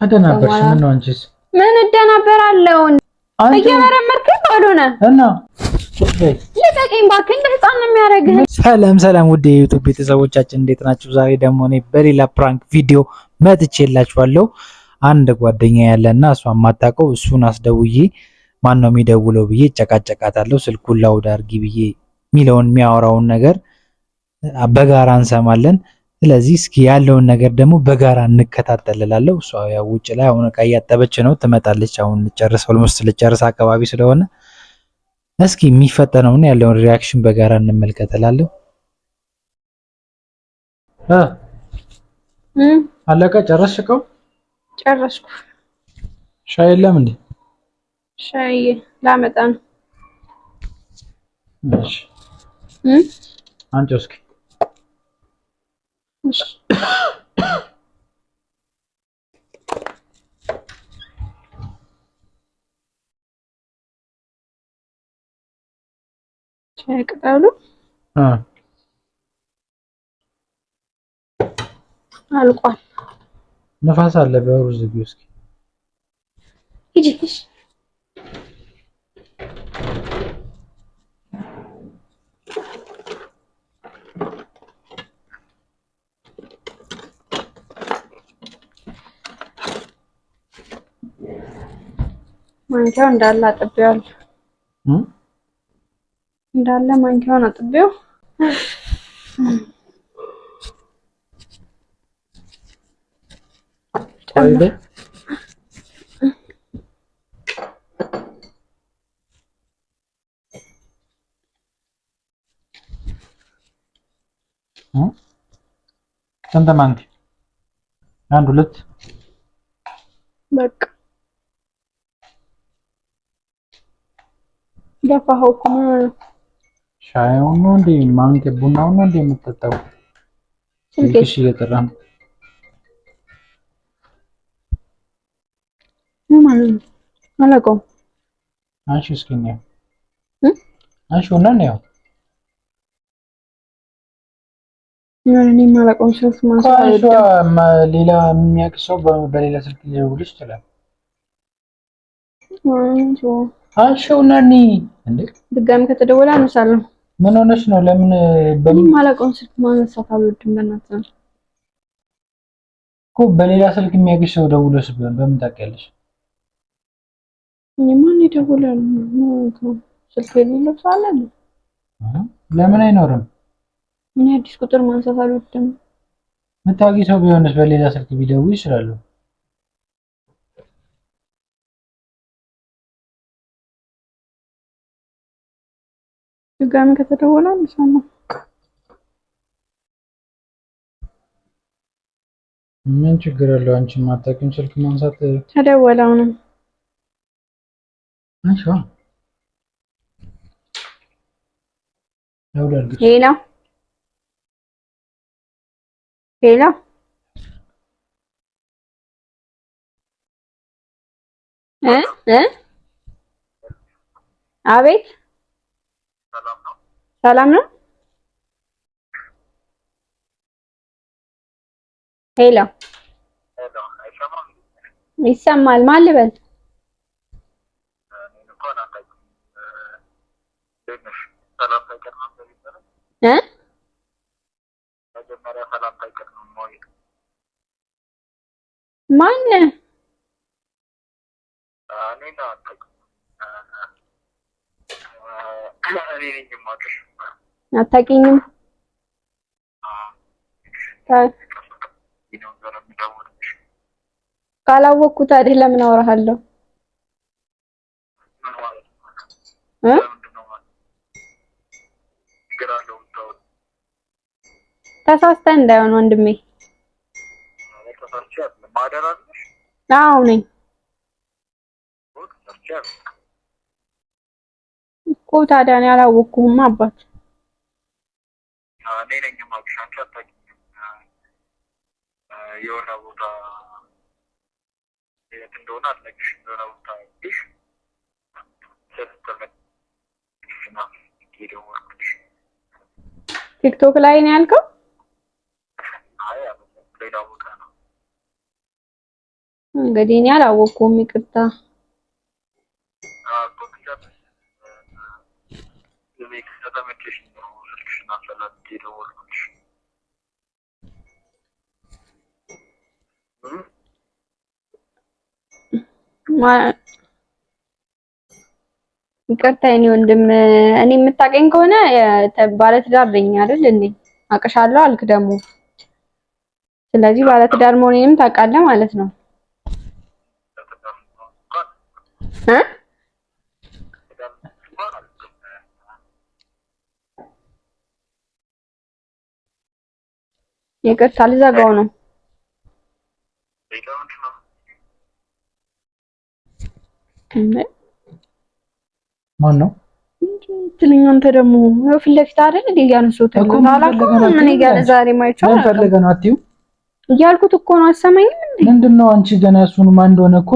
ተደናበርሽ? ምን ነው አንቺስ? ምን እደናበራለሁ? እየመረመርክ ባልሆነ እና ልቀቀኝ እባክህ። እንደ ህፃን ነው የሚያደርግህ። ሰላም ሰላም፣ ውድ የዩቲዩብ ቤተሰቦቻችን እንዴት ናችሁ? ዛሬ ደግሞ እኔ በሌላ ፕራንክ ቪዲዮ መጥቼላችኋለሁ። አንድ ጓደኛ ያለና እሷ የማታውቀው እሱን አስደውዬ ማን ነው የሚደውለው ብዬ ጨቃጨቃታለሁ። ስልኩን ላውድ አድርጊ ብዬ የሚለውን የሚያወራውን ነገር በጋራ እንሰማለን። ስለዚህ እስኪ ያለውን ነገር ደግሞ በጋራ እንከታተልላለሁ። እሷ ያው ውጭ ላይ አሁን ዕቃ እያጠበች ነው፣ ትመጣለች። አሁን ልጨርስ ኦልሞስት ልጨርስ አካባቢ ስለሆነ እስኪ የሚፈጠነውን ያለውን ሪያክሽን በጋራ እንመልከተላለሁ። አለቀ? ጨረስሽ? እቃው ጨረስኩ። ሻይ የለም እንዴ? ሻይ ላመጣ ነው። እሺ አንቺ እስኪ እሺ ሻይ ቅጠሉ አልቋል። ነፋስ አለ። በሩ ዝጊው እስኪ። ሂጂ። ማንኪያው እንዳለ አጥቤዋለሁ። እንዳለ ማንኪያውን አጥቤው ስንት ማንኪያ? አንድ ሁለት በቃ ደፋኸው እኮ ሻዩን ነው እንዴ? ማንኪያ ቡናውን ነው እንዴ የምትጠጣው? ስልክሽ እየጠራ ነው። ማለት ነው አላውቀውም። አንቺ እስኪ ነው አንቺ ሆነ ነው እኔ የማላውቀውን ስልክ ማንሳት ሌላ የሚያውቅ ሰው በሌላ ስልክ ሊደውልሽ ይችላል። አንቺው ነኒ እንዴ? ድጋሚ ከተደወለ አነሳለሁ። ምን ሆነሽ ነው? ለምን በምን የማላውቀውን ስልክ ማንሳት አልወድም። በእናትህ እኮ በሌላ ስልክ የሚያውቅሽ ሰው ደውሎሽ ቢሆን በምን ታውቂያለሽ? ማን ይደውላል? ስልክ የሌለው ሰው አለ? ለምን አይኖርም? እኔ አዲስ ቁጥር ማንሳት አልወድም። የምታውቂ ሰው ቢሆንስ በሌላ ስልክ ቢደውል ይችላል። ድጋሚ ከተደወለ አነሳለሁ። ምን ችግር አለው? አንቺ የማታውቂውን ስልክ ማንሳት። ተደወለው ነው። እሺ ሄሎ ሄሎ አቤት ሰላም ነው። ሄሎ ይሰማል? ማን ልበል? ማን? አታውቂኝም? ካላወቅኩት አይደል ለምን አወራሃለሁ? ተሳስተህ እንዳይሆን ወንድሜ። አዎ ነኝ እኮ። ታዲያ እኔ አላወቅኩህም አባት። የሆነ ቦታ የት እንደሆነ አልነግርሽም። የሆነ ቦታ ቲክቶክ ላይ ነው ያልከው? እንግዲህ እኔ አላወኩም ይቅርታ ይቅርታ የኔ ወንድም እኔ የምታውቀኝ ከሆነ ባለትዳር ነኝ አይደል እንዴ አቅሻለሁ አልክ ደግሞ ስለዚህ ባለትዳር መሆኔንም ታውቃለህ ማለት ነው እ ይቅርታ ልዘጋው ነው ማን ነው ትልኝ አንተ ደግሞ ነው ፊት ለፊት አይደል እንዴ ያነሱት ምን ይጋለ ዛሬ ማይቻል ምን ፈልገህ ነው አትዩ እያልኩት እኮ ነው አሰማኝም እንዴ ምንድነው አንቺ ገና እሱን ማን እንደሆነ እኮ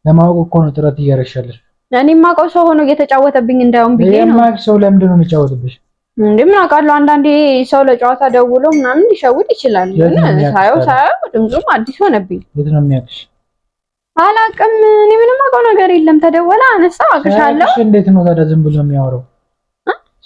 ለማወቅ እኮ ነው ጥረት እያረሻለሽ እኔ ማውቀው ሰው ሆኖ እየተጫወተብኝ እንዳውም ቢጤ ነው የማቅ ሰው ለምንድን ነው የሚጫወትብሽ እንዴ ምን አውቃለሁ አንዳንዴ ሰው ለጨዋታ ደውሎ ምናምን ሊሸውድ ይችላል ግን ሳየው ድምፁም አዲስ ሆነብኝ የት ነው የሚያቅሽ አላቅም እኔ ምንም አውቀው ነገር የለም ተደወለ አነሳ አቅሻለሁ ሳያቅሽ እንዴት ነው ታዲያ ዝም ብሎ የሚያወራው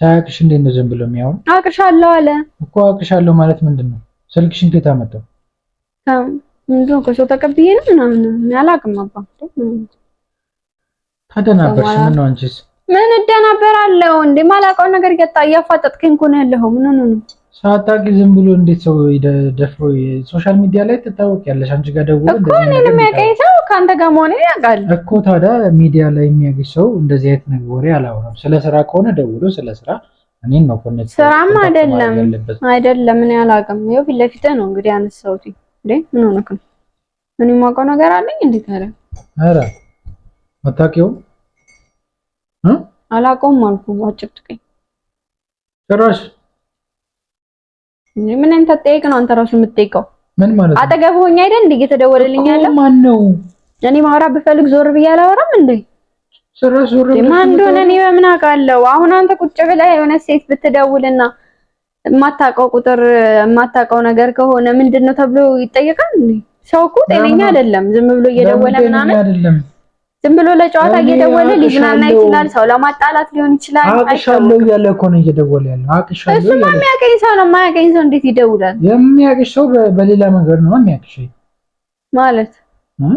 ሳያቅሽ እንዴት ነው ዝም ብሎ የሚያወራው አቅሻለሁ አለ እኮ አቅሻለሁ ማለት ምንድነው ስልክሽን ከየት አመጣው ምንድነው ከሰው ተቀብዬ ነው ምናምን አላቅም አባ ታደናበርሽ ምን ነው አንቺስ ምን እደናበራለሁ እንዴ ማላውቀው ነገር እያፋጠጥከኝ እኮ ነው ያለኸው ምን ነው ሳታቂ ዝም ብሎ እንዴት ሰው ደፍሮ ሶሻል ሚዲያ ላይ ትታወቂያለሽ አንቺ ጋር ደውሎ እኮ እኔን የሚያውቀኝ ሰው ከአንተ ጋር መሆኔን ያውቃል እኮ ታዲያ ሚዲያ ላይ የሚያውቅሽ ሰው እንደዚህ አይነት ነገር ወሬ አላወራም ስለ ስራ ከሆነ ደውሎ ስለ ስራ እኔን ነው ኮኔክት ስራም አይደለም እኔ አላውቅም ይኸው ፊት ለፊትህ ነው እንግዲህ አነሳሁት እንዴ ምን ሆነክ ነው እኔ የማውቀው ነገር አለኝ እንዴ ታዲያ ኧረ አታውቂውም አላውቀውም አልኩህ አጭቅጭቀኝ ጭራሽ ምን እንተ ጠይቅ ነው አንተ ራሱ የምትጠይቀው ምን ማለት ነው አጠገብ ሆኜ አይደል እንዴ እየተደወለልኝ ያለ ማን ነው እኔ ማውራት ብፈልግ ዞር ብዬ አላወራም እንዴ ጭራሽ ዞር ብዬ ማን እንደሆነ እኔ በምን አውቃለሁ አሁን አንተ ቁጭ ብለህ የሆነ ሴት ብትደውልና የማታውቀው ቁጥር የማታውቀው ነገር ከሆነ ምንድነው ተብሎ ይጠየቃል እንዴ ሰው እኮ ጤነኛ አይደለም ዝም ብሎ እየደወለ ምናምን አይደለም ዝም ብሎ ለጨዋታ እየደወለ ሊዝናና ይችላል ሰው ለማጣላት ሊሆን ይችላል አቅሻለሁ እያለ እኮ ነው እየደወለ ያለው አቅሻለሁ እሱ የሚያውቀኝ ሰው ነው የማያውቀኝ ሰው እንዴት ይደውላል የሚያውቅሽ ሰው በሌላ መንገድ ነው የሚያውቅሽ ማለት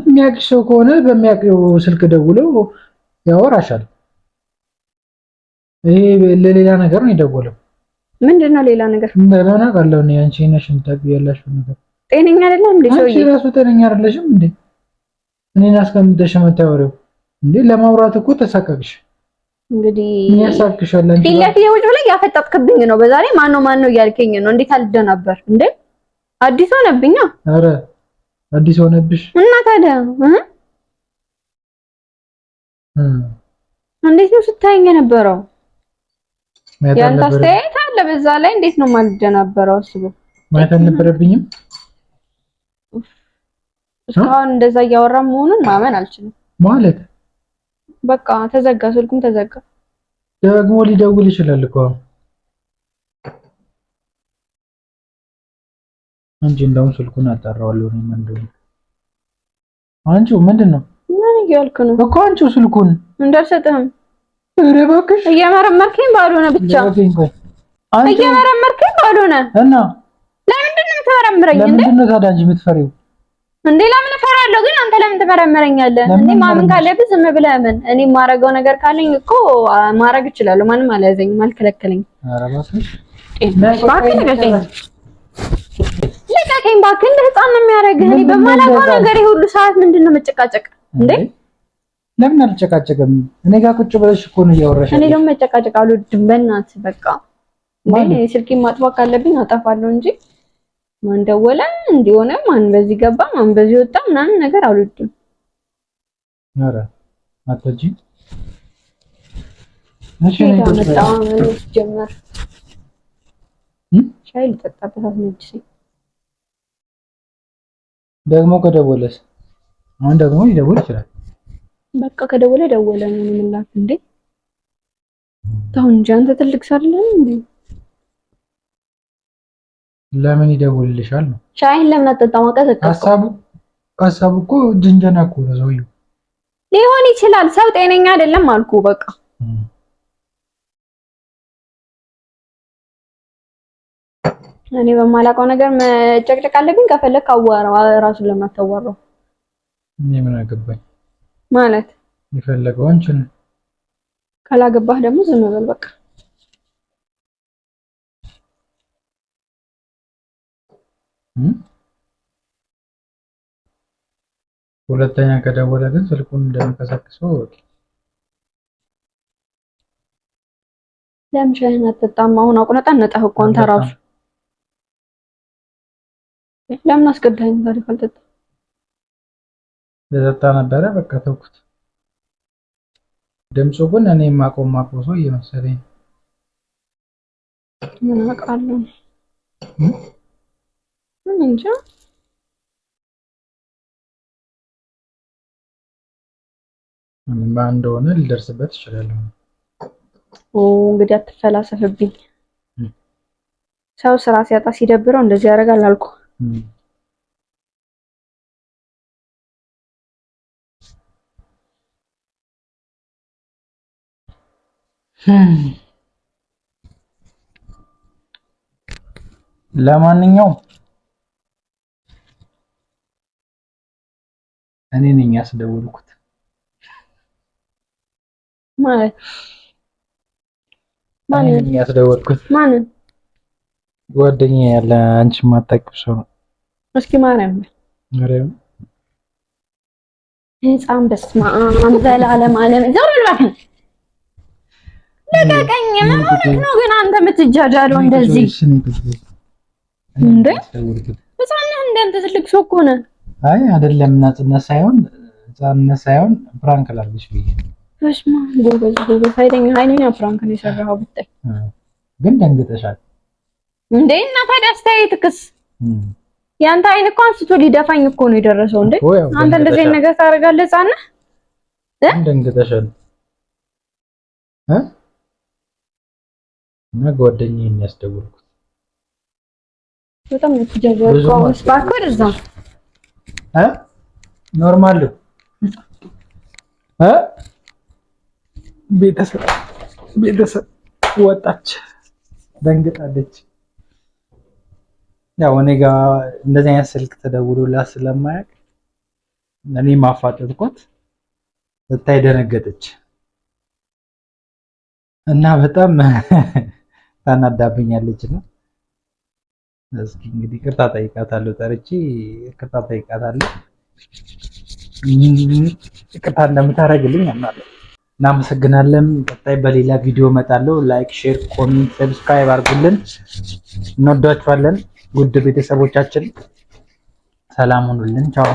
የሚያውቅሽ ሰው ከሆነ በሚያውቀው ስልክ ደውሎ ያወራሻል ይሄ ለሌላ ነገር ነው የደወለው ምንድነው ሌላ ነገር እንደሆነ አውቃለሁ እኔ አንቺ ነሽ የምታውቂው ያላሽው ነገር ጤነኛ አይደለም እንዴ ሰውዬ አንቺ ራሱ ጤነኛ አይደለሽም እንዴ እኔን አስቀምጠሽ የምታወሪው እንዴ ለማውራት እኮ ተሳቀቅሽ እንግዲህ ምን ያሳቅሻል አንቺ ፊት የውጭ ብለህ ያፈጣጥክብኝ ነው በዛሬ ማን ነው እያልከኝ ነው እንዴት አልደናበር እንዴ አዲስ ሆነብኛ ኧረ አዲስ ሆነብሽ እና ታዲያ እንዴት ነው ስታየኝ የነበረው ያንተ አስተያየት አለ በዛ ላይ እንዴት ነው ማልደናበረው አስቡ ማለት አልነበረብኝም እስካሁን እንደዛ እያወራ መሆኑን ማመን አልችልም ማለት በቃ ተዘጋ ስልኩም ተዘጋ ደግሞ ሊደውል ይችላል እኮ አንቺ እንደውም ስልኩን አጣራዋለሁ ነው ምንድነው አንቺው ምንድነው ምን እያልክ ነው እኮ አንቺው ስልኩን እንዳልሰጥህም ኧረ እባክሽ እየመረመርከኝ ባልሆነ ብቻ እየመረመርከኝ ባልሆነ እና ለምንድን ነው የምትመረምረኝ እንዴ ለምንድን ነው ታዲያ አንቺ የምትፈሪው እንዴ ለምን እፈራለሁ ግን አንተ ለምን ትመረምረኛለህ እኔ ማመን ካለብህ ዝም ብለህ ምን እኔ ማረገው ነገር ካለኝ እኮ ማረግ እችላለሁ ማንም አልያዘኝም አልከለከለኝም ኧረ እባክሽ እባክህ ልቀቀኝ እባክህ እንደ ህፃን ነው የሚያደርግህ እኔ በማላውቀው ነገር ሁሉ ሰዓት ምንድነው መጨቃጨቅ እንዴ ለምን አልጨቃጨቅም እኔ ጋር ቁጭ ብለሽ እኮ ነው እያወራሽ እኔ ደግሞ መጨቃጨቅ አልወድም በእናትህ በቃ እንዴ ስልኬን ማጥፋት ካለብኝ አጠፋለሁ እንጂ ማን ደወለ እንዲሆነ ማን በዚህ ገባ ማን በዚህ ወጣ ምናምን ነገር አልወድም ኧረ አትጂ እሺ ነው ጀመር ሻይ ልጠጣበት አስነጅኝ ደግሞ ከደወለስ አሁን ደግሞ ሊደውል ይችላል በቃ ከደወለ ደወለ ነው የምንላት እንዴ ታው እንጂ አንተ ትልቅ ሰው አይደለም እንዴ ለምን ይደውልልሻል ነው ሻይን ለምን አጠጣው ማቀዘቀዝ ሐሳቡ ሀሳብ እኮ ጅንጀና እኮ ነው ሰውዬው። ሊሆን ይችላል። ሰው ጤነኛ አይደለም አልኩ በቃ። እኔ በማላውቀው ነገር መጨቅጨቅ አለብኝ። ከፈለክ አዋራው ራሱን ለማታዋራው እኔ ምን አገባኝ ማለት የፈለገው አንቺ ነው። ካላገባህ ደግሞ ዝም በል በቃ። ሁለተኛ ከደወለ ግን ስልኩን እንደሚቀሰቅሰው ለምን ሻይን አትጠጣም? አሁን አቁነጠነጠህ እኮ አንተ ራሱ። ለምን አስገድደኸኝ ታዲያ ካልጠጣ? ለጠጣ ነበረ በቃ ተውኩት። ድምፁ ግን እኔ ማቆም ሰው እየመሰለኝ ምን አውቃለሁ። ምን እንጃ። ማን እንደሆነ ልደርስበት እችላለሁ። እንግዲህ አትፈላሰፍብኝ። ሰው ስራ ሲያጣ ሲደብረው እንደዚህ ያደርጋል አልኩ። ለማንኛውም እኔ ነኝ ያስደወልኩት ማለት እኔ ነኝ ያስደወልኩት። ማንን? ጓደኛዬ ያለ አንቺ ማታውቂው ሰው ነው። እስኪ ማርያም ህፃን በስመ አብ ዘላለም ዓለም ዘው ልባክን ለቀቀኝ። ምን ሆነህ ነው ግን አንተ የምትጃጃለው እንደዚህ እንዴ? ህፃን ነህ እንደ አንተ ትልቅ ሰው እኮ ነህ። አይ አይደለም፣ ነጽነት ሳይሆን ፕራንክ ላድርግሽ ብዬ ነው። በስመ አብ ጎበዝ ኃይለኛ ፕራንክ ነው የሰራኸው። ብታይ ግን ደንግጠሻል እንዴ? እና ታዲያ አስተያየትክስ? ያንተ አይን እኮ አንስቶ ሊደፋኝ እኮ ነው የደረሰው። እንዴ አንተ እንደዚህ አይነት ነገር ታደርጋለህ? ህፃን ነህ ደንግጠሻል እና ጓደኛዬን ያስደወልኩት በጣም ትጃጃለህ። አሁንስ እባክህ ወደዛ ኖርማል ቤተሰብ ወጣች፣ ደንግጣለች። ያው እኔ ጋር እንደዚህ አይነት ስልክ ተደውሎላት ስለማያውቅ እኔ ማፋጠጥኳት ስታይ ደነገጠች እና በጣም ታናዳብኛለች ነው። እስኪ እንግዲህ ይቅርታ ጠይቃታለሁ፣ ጠርቼ ይቅርታ ጠይቃታለሁ። ይቅርታ እንደምታደርግልኝ አምናለሁ። እናመሰግናለን። ቀጣይ በሌላ ቪዲዮ እመጣለሁ። ላይክ፣ ሼር፣ ኮሜንት፣ ሰብስክራይብ አድርጉልን። እንወዳችኋለን ውድ ቤተሰቦቻችን። ሰላም ሁኑልን። ቻው።